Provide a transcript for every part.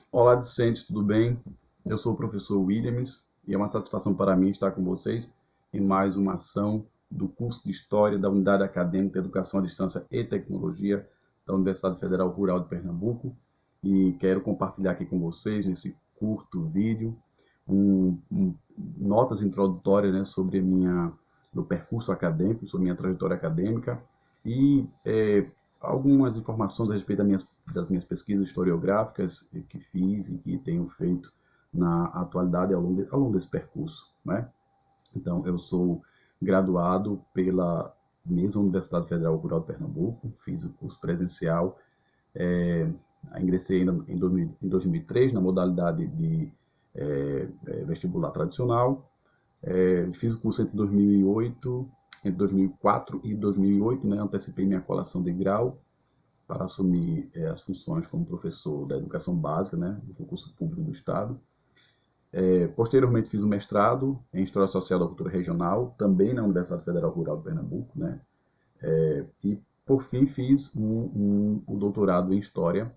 Olá, discentes, tudo bem? Eu sou o professor Williams e é uma satisfação para mim estar com vocês em mais uma ação do curso de História da Unidade Acadêmica de Educação à Distância e Tecnologia da Universidade Federal Rural de Pernambuco e quero compartilhar aqui com vocês, nesse curto vídeo, notas introdutórias, né, sobre meu percurso acadêmico, sobre minha trajetória acadêmica e algumas informações a respeito das minhas pesquisas historiográficas que fiz e que tenho feito na atualidade ao longo desse percurso, né? Então, eu sou graduado pela mesma Universidade Federal Rural de Pernambuco, fiz o curso presencial, é, ingressei ainda em 2003 na modalidade de vestibular tradicional, fiz o curso entre 2004 e 2008, né? Antecipei minha colação de grau para assumir as funções como professor da educação básica, né, do concurso público do Estado. Posteriormente fiz o mestrado em História Social da Cultura Regional, também na Universidade Federal Rural de Pernambuco, né, e por fim fiz o doutorado em História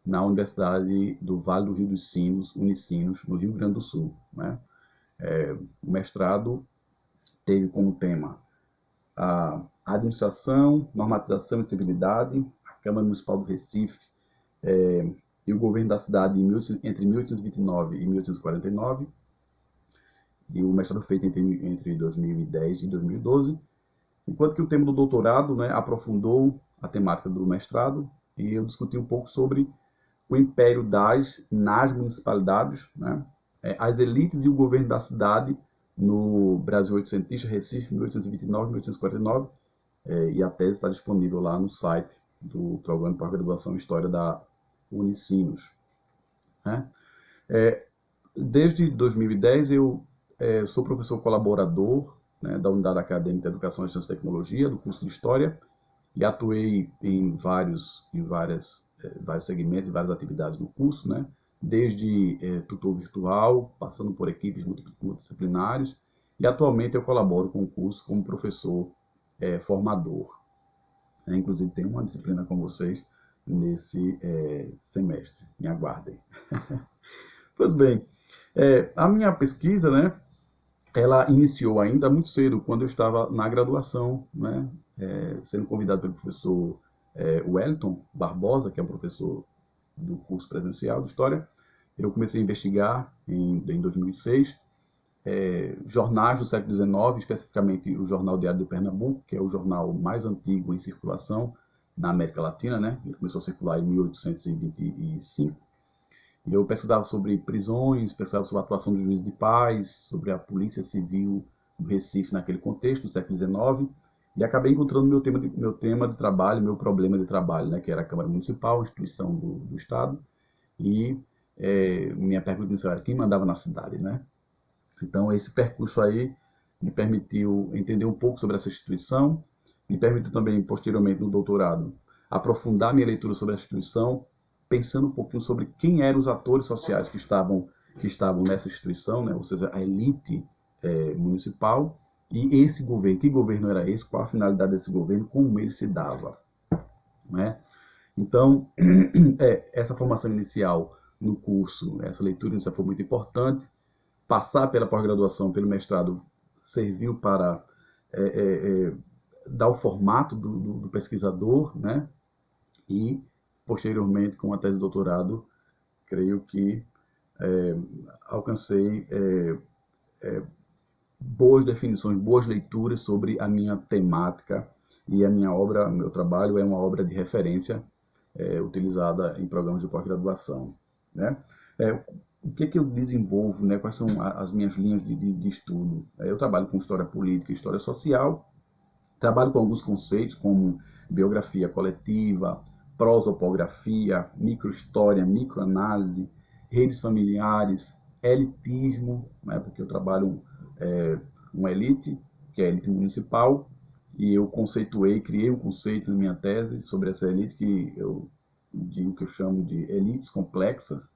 na Universidade do Vale do Rio dos Sinos, Unicinos, no Rio Grande do Sul, né. O mestrado teve como tema a administração, normatização e civilidade, a Câmara Municipal do Recife e o governo da cidade entre 1829 e 1849, e o mestrado feito entre 2010 e 2012, enquanto que o tema do doutorado, né, aprofundou a temática do mestrado e eu discuti um pouco sobre o império nas municipalidades, né, as elites e o governo da cidade no Brasil oitocentista, Recife, 1829, 1849, e a tese está disponível lá no site do Programa de Pós-Graduação em História da Unicinos, né? Desde 2010 eu sou professor colaborador, né, da Unidade Acadêmica de Educação, Ciência e Tecnologia, do curso de História, e atuei em vários segmentos e várias atividades do curso, né? Desde tutor virtual, passando por equipes multidisciplinares, e atualmente eu colaboro com o curso como professor formador. Inclusive tem uma disciplina com vocês nesse semestre, me aguardem. Pois bem, a minha pesquisa, né, ela iniciou ainda muito cedo, quando eu estava na graduação, né, sendo convidado pelo professor Wellington Barbosa, que é um professor do curso presencial de História. Eu comecei a investigar em 2006 jornais do século XIX, especificamente o Jornal Diário de Pernambuco, que é o jornal mais antigo em circulação na América Latina, né? Ele começou a circular em 1825. E eu pesquisava sobre prisões, pesquisava sobre a atuação dos juízes de paz, sobre a polícia civil do Recife naquele contexto, do século XIX, e acabei encontrando meu tema de trabalho, meu problema de trabalho, né, que era a Câmara Municipal, a instituição do Estado, e minha pergunta inicial era quem mandava na cidade, né? Então, esse percurso aí me permitiu entender um pouco sobre essa instituição, me permitiu também, posteriormente, no doutorado, aprofundar minha leitura sobre a instituição, pensando um pouquinho sobre quem eram os atores sociais que estavam nessa instituição, né? Ou seja, a elite municipal, e esse governo, que governo era esse, qual a finalidade desse governo, como ele se dava, né? Então, essa formação inicial no curso, essa leitura inicial foi muito importante. Passar pela pós-graduação, pelo mestrado, serviu para dar o formato do pesquisador, né? E, posteriormente, com a tese de doutorado, creio que alcancei boas definições, boas leituras sobre a minha temática, e a minha obra, meu trabalho é uma obra de referência utilizada em programas de pós-graduação, né? O que eu desenvolvo, né? Quais são as minhas linhas de estudo? Eu trabalho com história política e história social, trabalho com alguns conceitos como biografia coletiva, prosopografia, microhistória, microanálise, redes familiares, elitismo, né? Porque eu trabalho uma elite, que é a elite municipal, e eu criei um conceito na minha tese sobre essa elite que eu digo que eu chamo de elites complexas,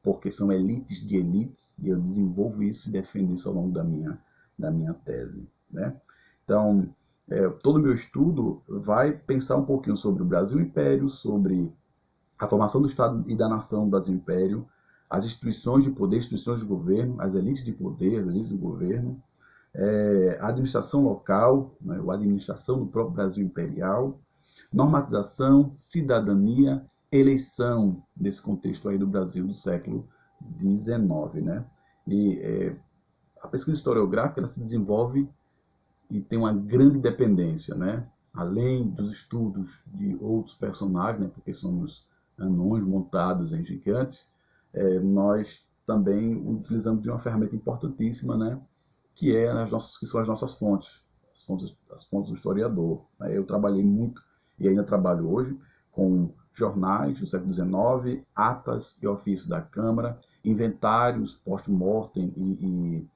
porque são elites de elites, e eu desenvolvo isso e defendo isso ao longo da minha tese, né? Então, todo o meu estudo vai pensar um pouquinho sobre o Brasil Império, sobre a formação do Estado e da nação do Brasil Império, as instituições de poder, instituições de governo, as elites de poder, as elites do governo, a administração local, né, a administração do próprio Brasil Imperial, normatização, cidadania, eleição, nesse contexto aí do Brasil do século XIX, né? E a pesquisa historiográfica ela se desenvolve e tem uma grande dependência, né? Além dos estudos de outros personagens, né? Porque somos anões montados em gigantes, nós também utilizamos de uma ferramenta importantíssima, né? Que são as nossas fontes, as fontes do historiador. Eu trabalhei muito e ainda trabalho hoje com jornais do século XIX, atas e ofícios da Câmara, inventários post-mortem e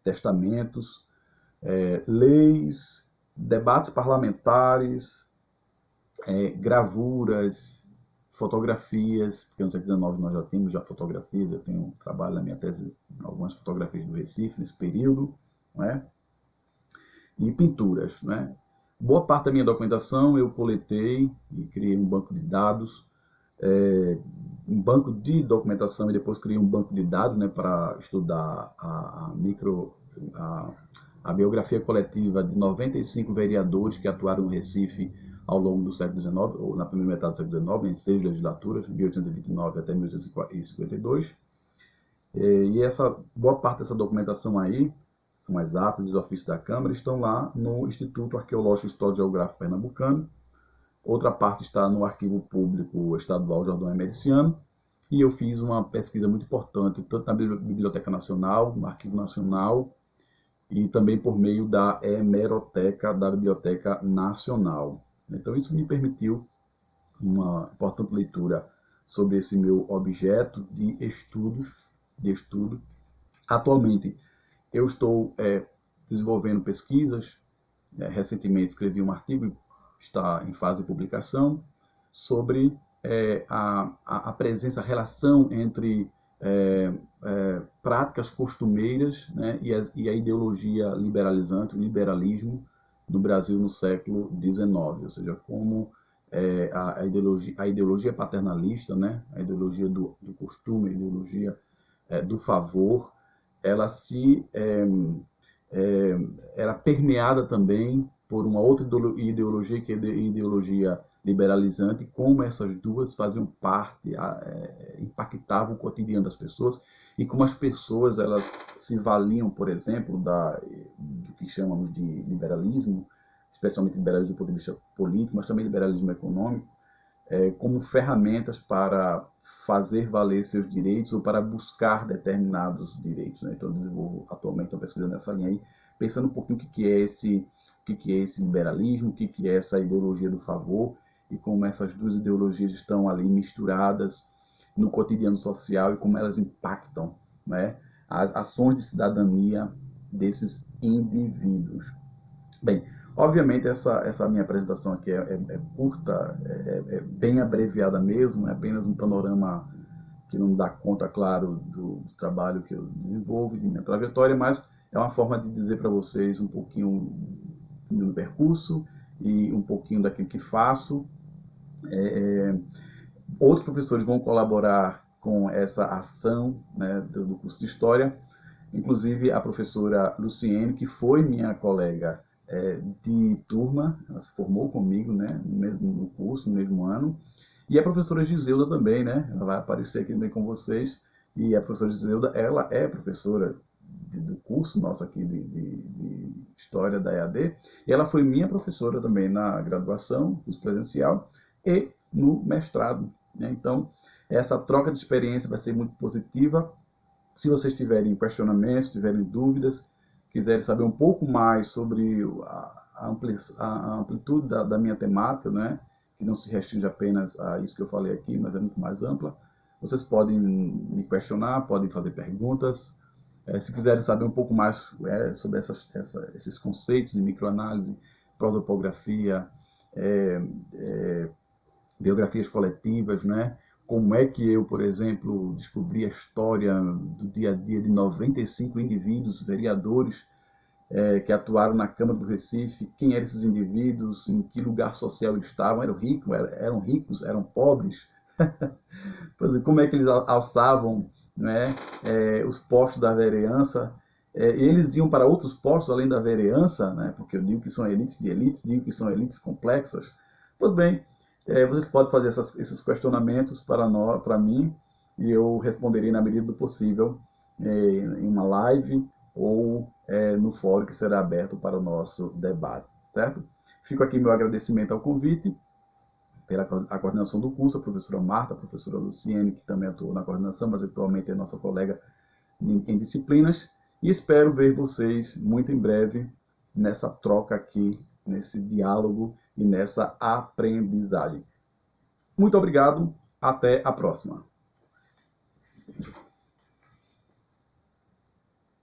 testamentos, leis, debates parlamentares, gravuras, fotografias, porque no século XIX nós já temos fotografias, eu tenho trabalho na minha tese algumas fotografias do Recife nesse período, não é? E pinturas, né? Boa parte da minha documentação eu coletei e criei um banco de dados, um banco de documentação e depois criei um banco de dados, né, para estudar a biografia coletiva de 95 vereadores que atuaram no Recife ao longo do século XIX, ou na primeira metade do século XIX, em 6 legislaturas, de 1829 até 1852. E boa parte dessa documentação aí, são as atas e os ofícios da Câmara, estão lá no Instituto Arqueológico e Histórico Geográfico Pernambucano. Outra parte está no Arquivo Público Estadual Jordão Emericiano. E eu fiz uma pesquisa muito importante, tanto na Biblioteca Nacional, no Arquivo Nacional, e também por meio da hemeroteca da Biblioteca Nacional. Então isso me permitiu uma importante leitura sobre esse meu objeto de estudo. Atualmente eu estou desenvolvendo pesquisas, recentemente escrevi um artigo, está em fase de publicação, sobre a presença, a relação entre práticas costumeiras, né, e a ideologia liberalizante, o liberalismo no Brasil no século XIX, ou seja, como a ideologia paternalista, né, a ideologia do costume, a ideologia do favor, ela era permeada também por uma outra ideologia, que é a ideologia liberalizante, como essas duas faziam parte, impactavam o cotidiano das pessoas, e como as pessoas elas se valiam, por exemplo, do que chamamos de liberalismo, especialmente liberalismo do ponto de vista político, mas também liberalismo econômico, como ferramentas para fazer valer seus direitos ou para buscar determinados direitos, né? Então eu desenvolvo atualmente uma pesquisa nessa linha aí, pensando um pouquinho o que é esse liberalismo, o que é essa ideologia do favor, e como essas duas ideologias estão ali misturadas no cotidiano social e como elas impactam, né, as ações de cidadania desses indivíduos. Bem, obviamente essa minha apresentação aqui é curta, bem abreviada mesmo, é apenas um panorama que não dá conta, claro, do trabalho que eu desenvolvo, de minha trajetória, mas é uma forma de dizer para vocês um pouquinho do percurso e um pouquinho daquilo que faço. Outros professores vão colaborar com essa ação, né, do curso de História, inclusive a professora Luciene, que foi minha colega de turma, ela se formou comigo, né, no curso, no mesmo ano, e a professora Giselda também, né, ela vai aparecer aqui também com vocês, e a professora Giselda, ela é professora do curso nosso aqui de História da EAD, e ela foi minha professora também na graduação, curso presencial, e no mestrado, né? Então, essa troca de experiência vai ser muito positiva. Se vocês tiverem questionamentos, tiverem dúvidas, quiserem saber um pouco mais sobre a amplitude da minha temática, né, que não se restringe apenas a isso que eu falei aqui, mas é muito mais ampla, vocês podem me questionar, podem fazer perguntas. Se quiserem saber um pouco mais sobre esses conceitos de microanálise, prosopografia, biografias coletivas, né? Como é que eu, por exemplo, descobri a história do dia a dia de 95 indivíduos, vereadores, que atuaram na Câmara do Recife, quem eram esses indivíduos, em que lugar social eles estavam, eram ricos, eram pobres, Por exemplo, como é que eles alçavam, né, os postos da vereança. Eles iam para outros postos além da vereança, né, porque eu digo que são elites de elites, digo que são elites complexas. Pois bem, vocês podem fazer esses questionamentos para mim e eu responderei na medida do possível em uma live ou no fórum que será aberto para o nosso debate, certo? Fico aqui meu agradecimento ao convite pela a coordenação do curso, a professora Marta, a professora Luciene, que também atuou na coordenação, mas atualmente é nossa colega em disciplinas, e espero ver vocês muito em breve nessa troca aqui, nesse diálogo e nessa aprendizagem. Muito obrigado, até a próxima.